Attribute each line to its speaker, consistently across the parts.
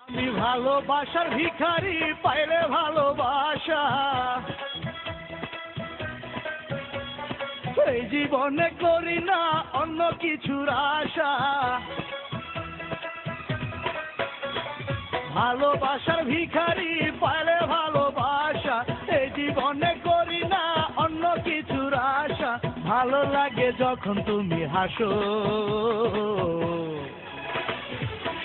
Speaker 1: আমি ভালোবাসার ভিখারি, পাইলে ভালোবাসা এই জীবনে করি না অন্য কিছুর আশা। ভালোবাসার ভিখারি, পাইলে ভালোবাসা এই জীবনে করি না অন্য কিছুর আশা। ভালো লাগে যখন তুমি হাসো,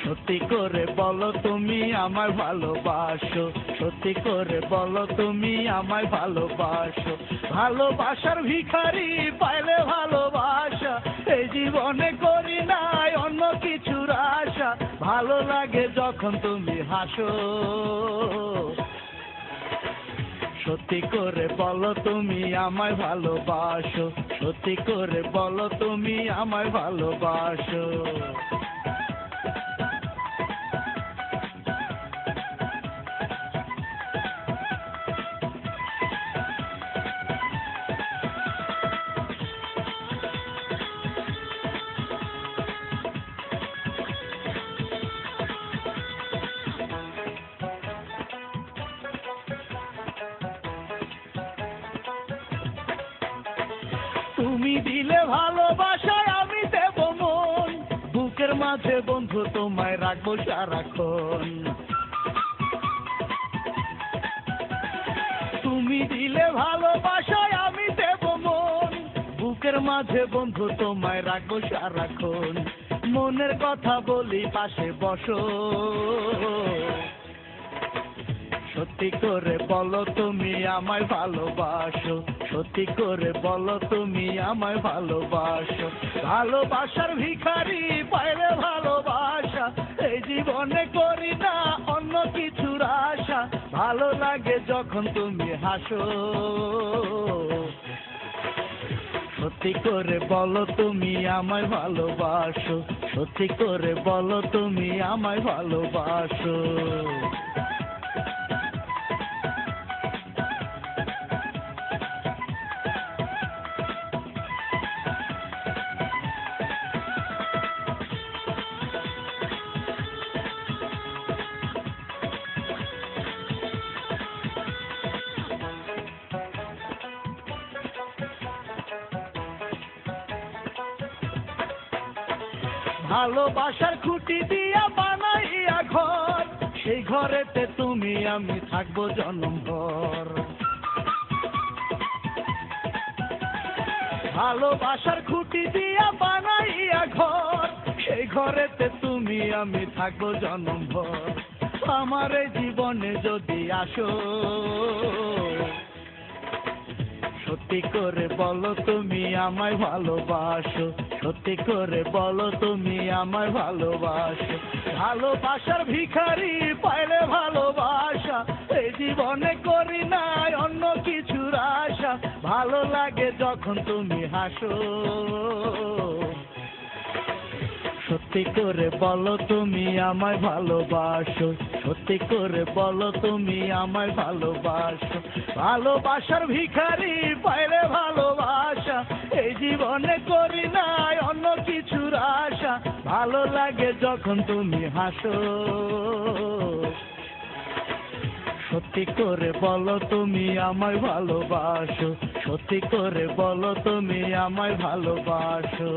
Speaker 1: সত্যি করে বলো তুমি আমায় ভালোবাসো, সত্যি করে বলো তুমি আমায় ভালোবাসো। ভালোবাসার ভিখারি, পাইলে ভালোবাসা এই জীবনে করি না অন্য কিছুর আশা। ভালো লাগে যখন তুমি হাসো, সত্যি করে বলো তুমি আমায় ভালোবাসো, সত্যি করে বলো তুমি আমায় ভালোবাসো। তুমি দিলে ভালোবাসায় আমি দেব মন, বুকের মাঝে বন্ধু তোমায় রাখবো সারাক্ষণ। তুমি দিলে ভালোবাসায় আমি দেব মন, বুকের মাঝে বন্ধু তোমায় রাখবো সারাক্ষণ। মনের কথা বলি পাশে বসো, সত্যি করে বলো তুমি আমায় ভালোবাসো, সত্যি করে বলো তুমি আমায় ভালোবাসো। ভালোবাসার ভিখারি, পাইলে ভালোবাসা এই জীবনে করি না অন্য কিছুর আশা। ভালো লাগে যখন তুমি হাসো, সত্যি করে বলো তুমি আমায় ভালোবাসো, সত্যি করে বলো তুমি আমায় ভালোবাসো। ভালোবাসার খুঁটি দিয়া বানাইয়া ঘর, সেই ঘরেতে তুমি আমি থাকবো জন্মভর। ভালোবাসার খুঁটি দিয়া বানাইয়া ঘর, সেই ঘরেতে তুমি আমি থাকবো জন্মভর। আমার এই জীবনে যদি আসো, সত্যি করে বলো তুমি আমায় ভালোবাসো, সত্যি করে বলো তুমি আমায় ভালোবাসো। ভালোবাসার ভিখারি, পাইলে ভালোবাসা এই জীবনে করি না অন্য কিছুর আশা। ভালো লাগে যখন তুমি হাসো, সত্যি করে বলো তুমি আমায় ভালোবাসো, সত্যি করে বলো তুমি আমায় ভালোবাসো। ভালোবাসার ভিখারি, পাইলে ভালোবাসা এই জীবনে করি না অন্য কিছুর আশা। ভালো লাগে যখন তুমি হাসো, সত্যি করে বলো তুমি আমায় ভালোবাসো, সত্যি করে বলো তুমি আমায় ভালোবাসো।